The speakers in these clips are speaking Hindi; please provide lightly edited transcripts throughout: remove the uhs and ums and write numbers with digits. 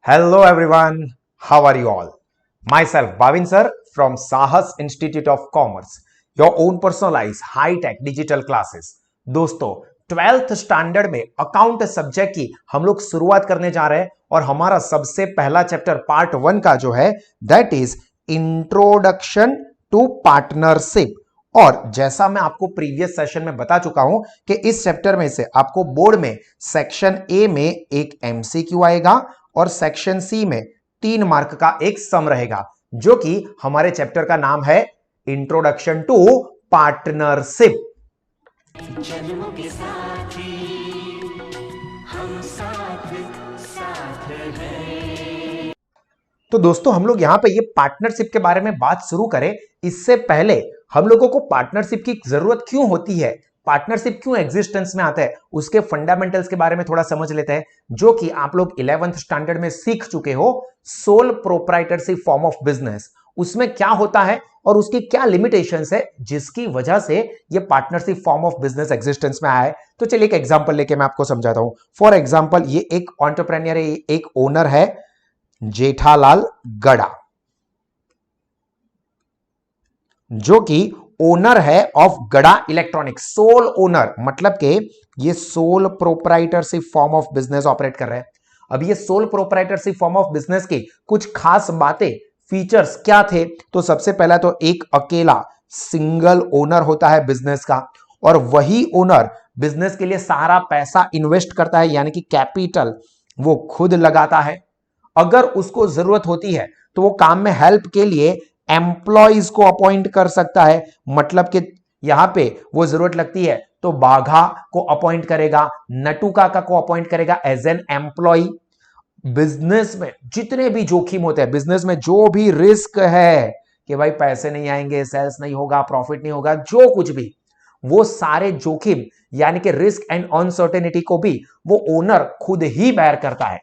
Hello everyone, how are you all? Myself Bhavin sir from Sahas Institute of Commerce, your own personalized high-tech digital classes. दोस्तों 12th स्टैंडर्ड में अकाउंट सब्जेक्ट की हम लोग शुरुआत करने जा रहे हैं और हमारा सबसे पहला चैप्टर पार्ट 1 का जो है that is introduction to partnership. और जैसा मैं आपको प्रीवियस सेशन में बता चुका हूं कि इस चैप्टर में से आपको बोर्ड में सेक्शन ए में एक एमसीक्यू आएगा और सेक्शन सी में 3 मार्क का एक सम रहेगा, जो कि हमारे चैप्टर का नाम है इंट्रोडक्शन टू पार्टनरशिप। जन्मों के साथी हम साथ साथ हैं। तो दोस्तों हम लोग यहां पे ये पार्टनरशिप के बारे में बात शुरू करें इससे पहले हम लोगों को पार्टनरशिप की जरूरत क्यों होती है, पार्टनरशिप क्यों एग्जिस्टेंस में आता है, उसके फंडामेंटल्स के बारे में थोड़ा समझ लेते हैं, जो कि आप लोग 11th स्टैंडर्ड में सीख चुके हो। Sole proprietorship form of business, उसमें क्या होता है और उसकी क्या लिमिटेशंस है जिसकी वजह से ये partnership form of business existence में आया है। तो चलिए एक एग्जांपल लेके मैं आपको समझाता हूं। फॉर एग्जांपल ये एक एंटरप्रेन्योर है, एक ओनर है जेठालाल गड़ा, जो कि ओनर है ऑफ गड़ा इलेक्ट्रॉनिक्स, सोल ओनर, मतलब कि ये sole proprietorship form of business operate कर रहे हैं। अब ये sole proprietorship form of business की कुछ खास बातें, फीचर्स क्या थे, तो सबसे पहला तो एक अकेला सिंगल ओनर होता है बिजनेस का, और वही ओनर बिजनेस के लिए सारा पैसा इन्वेस्ट करता है, यानी कि कैपिटल वो खुद लगाता है। अगर उसको जरूरत होती है तो वो काम में हेल्प के लिए एम्प्लॉइज को अपॉइंट कर सकता है, मतलब कि यहां पे वो जरूरत लगती है तो बाघा को अपॉइंट करेगा, नटू काका को अपॉइंट करेगा एज एन एम्प्लॉय। बिजनेस में जितने भी जोखिम होते हैं, बिजनेस में जो भी रिस्क है कि भाई पैसे नहीं आएंगे, सेल्स नहीं होगा, प्रॉफिट नहीं होगा, जो कुछ भी, वो सारे जोखिम यानी कि रिस्क एंड अनसर्टेनिटी को भी वो ओनर खुद ही बेयर करता है।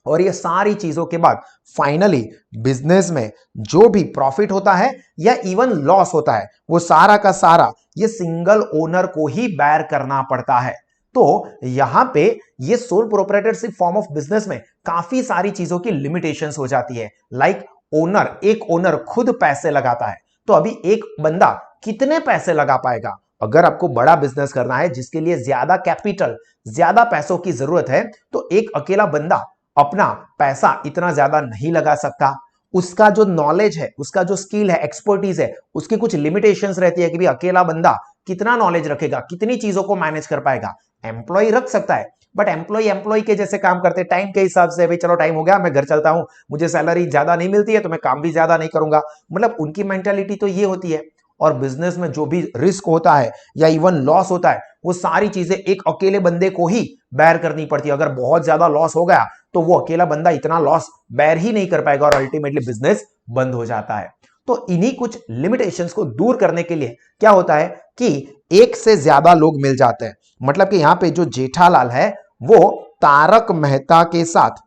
और ये सारी चीजों के बाद फाइनली बिजनेस में जो भी प्रॉफिट होता है या इवन लॉस होता है, वो सारा का सारा ये सिंगल ओनर को ही बेयर करना पड़ता है। तो यहां पे ये sole proprietorship form of business में काफी सारी चीजों की लिमिटेशंस हो जाती है। लाइक ओनर, एक ओनर खुद पैसे लगाता है, तो अभी एक बंदा कितने पैसे लगा पाएगा? अगर आपको बड़ा बिजनेस करना है जिसके लिए ज्यादा कैपिटल, ज्यादा पैसों की जरूरत है, तो एक अकेला बंदा अपना पैसा इतना ज्यादा नहीं लगा सकता। उसका जो नॉलेज है, उसका जो स्किल है, एक्सपर्टीज है, उसकी कुछ लिमिटेशंस रहती है कि भी अकेला बंदा कितना नॉलेज रखेगा, कितनी चीजों को मैनेज कर पाएगा। एम्प्लॉय रख सकता है, बट एम्प्लॉय के जैसे काम करते, टाइम के हिसाब से, भाई चलो टाइम हो गया मैं घर चलता हूं, मुझे सैलरी ज्यादा नहीं मिलती है तो मैं काम भी ज्यादा नहीं करूंगा, मतलब उनकी मेंटालिटी तो ये होती है। और बिजनेस में जो भी रिस्क होता है या इवन लॉस होता है, वो सारी चीजें एक अकेले बंदे को ही बेयर करनी पड़ती है। अगर बहुत ज्यादा लॉस हो गया तो वो अकेला बंदा इतना लॉस बेयर ही नहीं कर पाएगा और अल्टीमेटली बिजनेस बंद हो जाता है। तो इन्हीं कुछ लिमिटेशंस को दूर करने के लिए क्या होता है कि एक से ज्यादा लोग मिल जाते हैं, मतलब कि यहां पे जो जेठालाल है वो तारक मेहता के साथ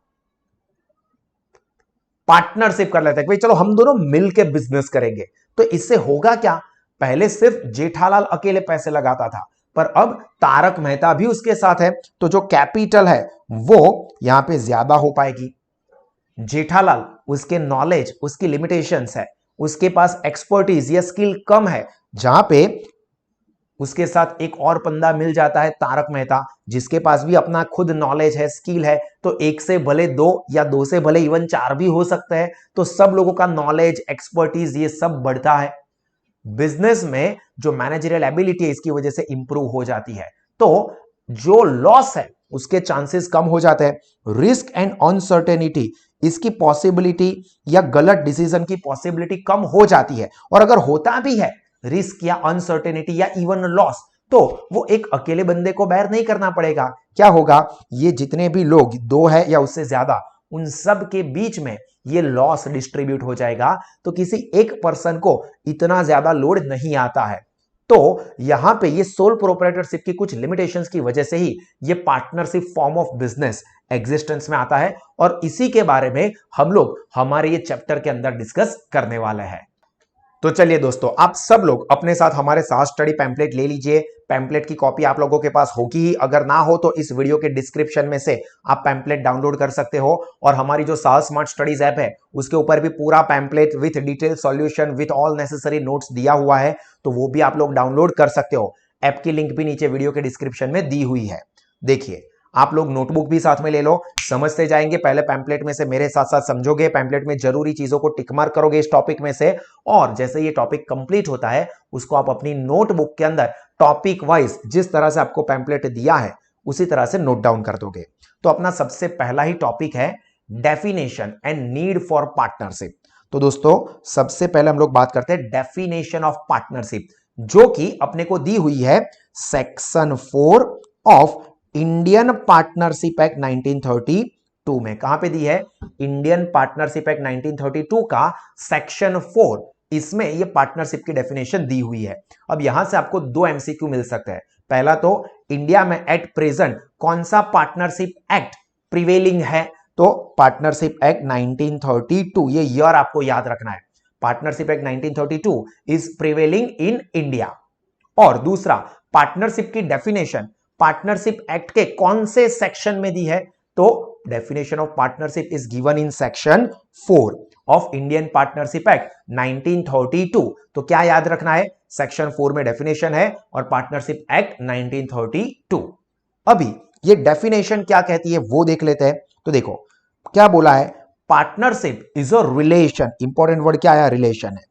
पार्टनरशिप कर लेते हैं कि भाई चलो हम दोनों मिलकर बिजनेस करेंगे। तो इससे होगा क्या, पहले सिर्फ जेठालाल अकेले पैसे लगाता था, पर अब तारक मेहता भी उसके साथ है, तो जो कैपिटल है वो यहां पे ज्यादा हो पाएगी। जेठालाल, उसके नॉलेज, उसकी लिमिटेशंस है, उसके पास एक्सपर्टीज या स्किल कम है, जहां पे उसके साथ एक और बंदा मिल जाता है तारक मेहता, जिसके पास भी अपना खुद नॉलेज है, स्किल है, तो एक से भले दो या दो से भले इवन 4 भी हो सकते हैं। तो सब लोगों का नॉलेज, एक्सपर्टीज ये सब बढ़ता है। बिजनेस में जो मैनेजरियल एबिलिटी है इसकी वजह से इंप्रूव हो जाती है, तो जो लॉस है उसके चांसेस कम हो जाते हैं। रिस्क एंड अनसर्टेनिटी, इसकी पॉसिबिलिटी या गलत डिसीजन की पॉसिबिलिटी कम हो जाती है। और अगर होता भी है रिस्क या अनसर्टेनिटी या इवन लॉस, तो वो एक अकेले बंदे को बेयर नहीं करना पड़ेगा। क्या होगा, ये जितने भी लोग, 2 है या उससे ज्यादा, उन सब के बीच में ये लॉस डिस्ट्रीब्यूट हो जाएगा, तो किसी एक पर्सन को इतना ज्यादा लोड नहीं आता है। तो यहां पे ये सोल प्रोप्राइटरशिप की कुछ लिमिटेशंस की वजह से ही ये partnership form of business existence में आता है, और इसी के बारे में हम लोग हमारे ये चैप्टर के अंदर डिस्कस करने वाले हैं। तो चलिए दोस्तों, आप सब लोग अपने साथ हमारे साथ स्टडी पैम्पलेट ले लीजिए। पैम्पलेट की कॉपी आप लोगों के पास होगी ही, अगर ना हो तो इस वीडियो के डिस्क्रिप्शन में से आप पैम्पलेट डाउनलोड कर सकते हो। और हमारी जो साहस स्मार्ट स्टडीज ऐप है उसके ऊपर भी पूरा pamphlet with detail solution with all necessary notes दिया हुआ है, तो वो भी आप लोग डाउनलोड कर सकते हो। ऐप की लिंक भी नीचे वीडियो के डिस्क्रिप्शन में दी हुई है। देखिए, आप लोग नोटबुक भी साथ में ले लो, समझते जाएंगे। पहले पैम्पलेट में से मेरे साथ साथ समझोगे, पैम्पलेट में जरूरी चीजों को टिक मार्क करोगे इस टॉपिक में से, और जैसे ये टॉपिक कंप्लीट होता है उसको आप अपनी नोटबुक के अंदर टॉपिक वाइज जिस तरह से आपको पैम्पलेट दिया है उसी तरह से नोट डाउन कर दोगे। तो अपना सबसे पहला ही टॉपिक है definition and need for partnership. तो दोस्तों, सबसे पहले हम लोग बात करते हैं डेफिनेशन ऑफ पार्टनरशिप, जो कि अपने को दी हुई है section 4 of Indian partnership act 1932 में। कहां पे दी है? इंडियन पार्टनरशिप एक्ट 1932 का सेक्शन 4, इसमें ये पार्टनरशिप की डेफिनेशन दी हुई है। अब यहां से आपको दो एमसीक्यू मिल सकते हैं। पहला तो, इंडिया में एट प्रेजेंट कौन सा पार्टनरशिप एक्ट प्रिवेलिंग है? तो पार्टनरशिप एक्ट 1932, ये ईयर आपको याद रखना है। Partnership act 1932 is prevailing in India. और दूसरा, पार्टनरशिप की डेफिनेशन पार्टनरशिप एक्ट के कौन से सेक्शन में दी है? तो definition of partnership is given in section 4 of Indian partnership act 1932। तो क्या याद रखना है? सेक्शन 4 में डेफिनेशन है और पार्टनरशिप एक्ट 1932। अभी ये डेफिनेशन क्या कहती है वो देख लेते हैं। तो देखो क्या बोला है, partnership is a relation. Important word क्या है? रिलेशन है।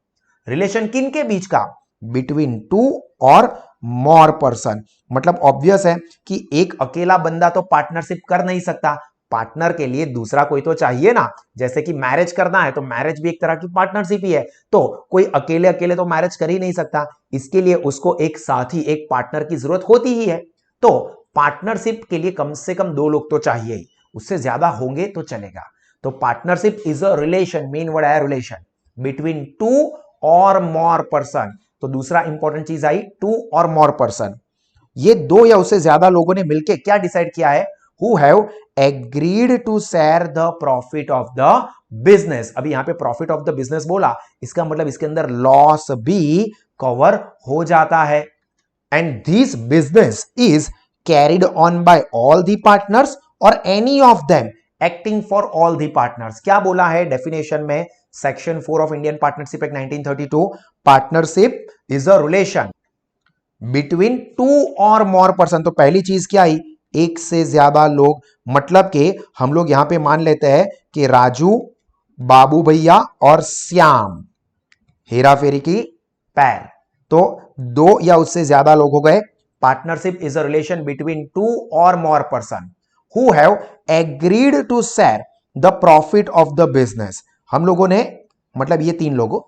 रिलेशन किन के बीच का? Between two or more person. मतलब ऑब्वियस है कि एक अकेला बंदा तो पार्टनरशिप कर नहीं सकता, पार्टनर के लिए दूसरा कोई तो चाहिए ना। जैसे कि मैरिज करना है तो मैरिज भी एक तरह की पार्टनरशिप ही है, तो कोई अकेले अकेले तो मैरिज कर ही नहीं सकता, इसके लिए उसको एक साथी, एक पार्टनर की जरूरत होती ही है। तो पार्टनरशिप के लिए कम से कम दो लोग तो चाहिए ही, उससे ज्यादा होंगे तो चलेगा। तो partnership is a relation, main word है relation, between two or more person. तो दूसरा इंपॉर्टेंट चीज आई, टू और मोर पर्सन। ये दो या उससे ज्यादा लोगों ने मिलकर क्या डिसाइड किया है? Who have agreed to share the profit of the business. अभी यहां पे प्रॉफिट ऑफ द बिजनेस बोला, इसका मतलब इसके अंदर लॉस भी कवर हो जाता है। And this business is carried on by all the partners or any of them acting for all the partners. क्या बोला है डेफिनेशन में? Section 4 of Indian partnership act 1932, partnership is a relation between two or more person. तो पहली चीज क्या आई? एक से ज्यादा लोग। मतलब कि हम लोग यहां पे मान लेते हैं कि राजू, बाबू भैया और श्याम, हेरा फेरी की पैर, तो दो या उससे ज्यादा लोग हो गए। Partnership is a relation between two or more person who have agreed to share the profit of the business. हम लोगों ने, मतलब ये तीन लोगों,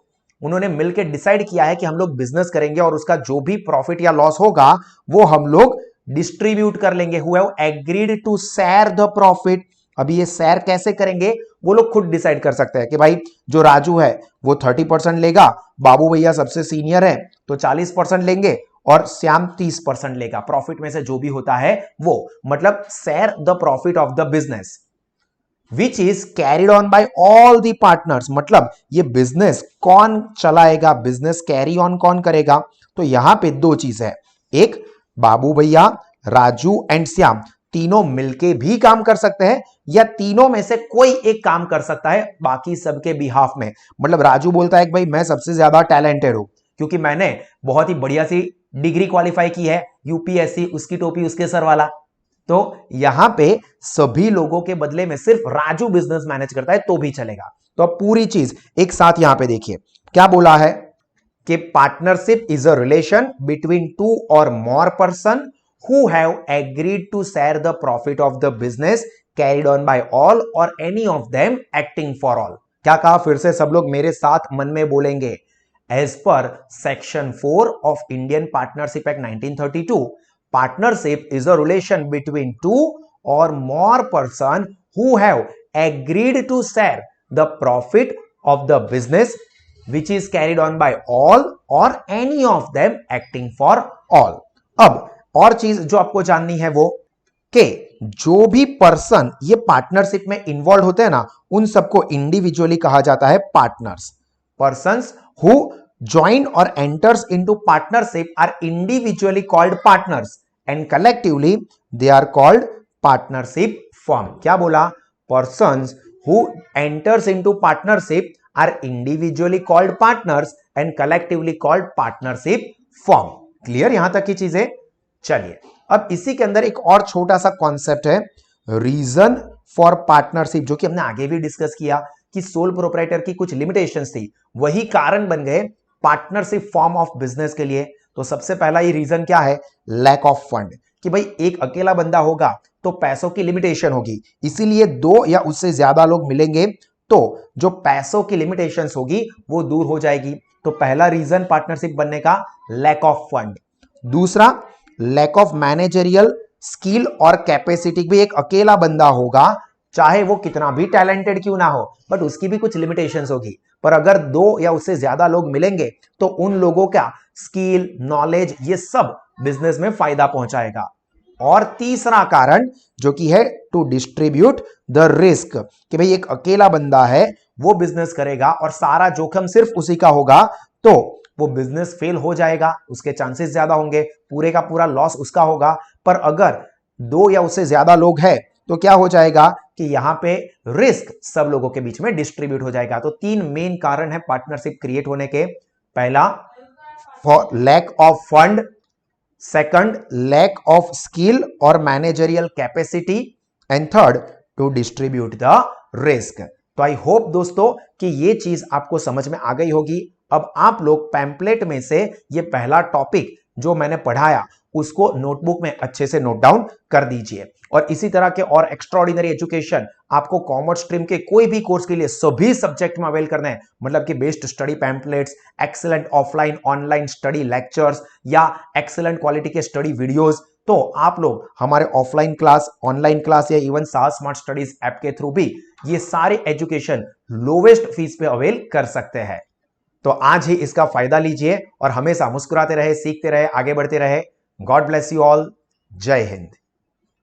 उन्होंने मिलकर डिसाइड किया है कि हम लोग बिजनेस करेंगे और उसका जो भी प्रॉफिट या लॉस होगा वो हम लोग डिस्ट्रीब्यूट कर लेंगे। Who have agreed to share the profit. अभी ये शेयर कैसे करेंगे वो लोग खुद डिसाइड कर सकते हैं कि भाई जो राजू है वो 30% लेगा, बाबू भैया सबसे सीनियर है तो 40% लेंगे और श्याम 30% लेगा। प्रॉफिट में से जो भी होता है वो, मतलब share the profit of the business which is carried on by all the partners. मतलब ये बिजनेस कौन चलाएगा, बिजनेस कैरी ऑन कौन करेगा? तो यहां पे दो चीज है, एक बाबू भैया, राजू एंड श्याम तीनों मिलके भी काम कर सकते हैं या तीनों में से कोई एक काम कर सकता है बाकी सबके बिहाफ में। मतलब राजू बोलता है कि भाई मैं सबसे ज्यादा टैलेंटेड हूं क्योंकि मैंने बहुत ही बढ़िया सी डिग्री क्वालिफाई की है, यूपीएससी, उसकी टोपी उसके सर वाला। तो यहां पे सभी लोगों के बदले में सिर्फ राजू बिजनेस मैनेज करता है तो भी चलेगा। तो अब पूरी चीज एक साथ यहां पे देखिए क्या बोला है कि partnership is a relation between two or more person who have agreed to share the profit of the business carried on by all or any of them acting for all. क्या कहा? फिर से सब लोग मेरे साथ मन में बोलेंगे। As per section 4 of Indian partnership act 1932, partnership is a relation between two or more person who have agreed to share the profit of the business which is carried on by all or any of them acting for all। अब और चीज जो आपको जाननी है वो कि जो भी पर्सन ये पार्टनरशिप में इन्वॉल्व होते हैं ना, उन सबको इंडिविजुअली कहा जाता है partners. Persons who join or enters into partnership are individually called partners and collectively they are called partnership firm. क्या बोला? Persons who enters into partnership are individually called partners and collectively called partnership firm. Clear यहां तक की चीजें? चलिए अब इसी के अंदर एक और छोटा सा कॉन्सेप्ट है रीजन फॉर पार्टनरशिप, जो कि हमने आगे भी डिस्कस किया कि सोल प्रोप्राइटर की कुछ लिमिटेशंस थी, वही कारण बन गए पार्टनरशिप फॉर्म ऑफ बिजनेस के लिए। तो सबसे पहला ही रीजन क्या है? लैक ऑफ फंड, कि भाई एक अकेला बंदा होगा तो पैसों की लिमिटेशन होगी, इसीलिए दो या उससे ज्यादा लोग मिलेंगे तो जो पैसों की लिमिटेशंस होगी वो दूर हो जाएगी। तो पहला रीजन पार्टनरशिप बनने का लैक ऑफ फंड। दूसरा लैक ऑफ मैनेजरियल स्किल और कैपेसिटी, भी एक अकेला बंदा होगा चाहे वो कितना भी टैलेंटेड क्यों ना हो बट उसकी भी कुछ लिमिटेशंस होगी, पर अगर दो या उससे ज्यादा लोग मिलेंगे तो उन लोगों का स्किल नॉलेज ये सब बिजनेस में फायदा पहुंचाएगा। और तीसरा कारण जो कि है टू डिस्ट्रीब्यूट द रिस्क, कि भाई एक अकेला बंदा है वो बिजनेस करेगा और सारा जोखिम सिर्फ उसी का होगा तो वो बिजनेस फेल हो जाएगा, उसके चांसेस ज्यादा होंगे, पूरे का पूरा लॉस उसका होगा। पर अगर दो या उससे ज्यादा लोग हैं तो क्या हो जाएगा कि यहां पे रिस्क सब लोगों के बीच में डिस्ट्रीब्यूट हो जाएगा। तो तीन मेन कारण है पार्टनरशिप क्रिएट होने के। पहला for lack of fund, second lack of skill और managerial capacity, and third to distribute the risk. तो आई होप दोस्तों कि ये चीज आपको समझ में आ गई होगी। अब आप लोग पैम्पलेट में से ये पहला टॉपिक जो मैंने पढ़ाया उसको नोटबुक में अच्छे से नोट डाउन कर दीजिए। और इसी तरह के और एक्स्ट्राऑर्डिनरी एजुकेशन आपको कॉमर्स स्ट्रीम के कोई भी कोर्स के लिए सभी सब्जेक्ट में अवेल करना है, मतलब कि best study pamphlets, excellent offline online study lectures या एक्सीलेंट क्वालिटी के स्टडी वीडियोस, तो आप लोग हमारे ऑफलाइन क्लास, ऑनलाइन क्लास या इवन सास स्मार्ट स्टडीज ऐप के थ्रू भी ये सारे एजुकेशन लोवेस्ट फीस पे अवेल कर सकते हैं। तो आज ही इसका फायदा लीजिए और हमेशा मुस्कुराते रहे, सीखते रहे, आगे बढ़ते रहे। God bless you all. जय हिंद।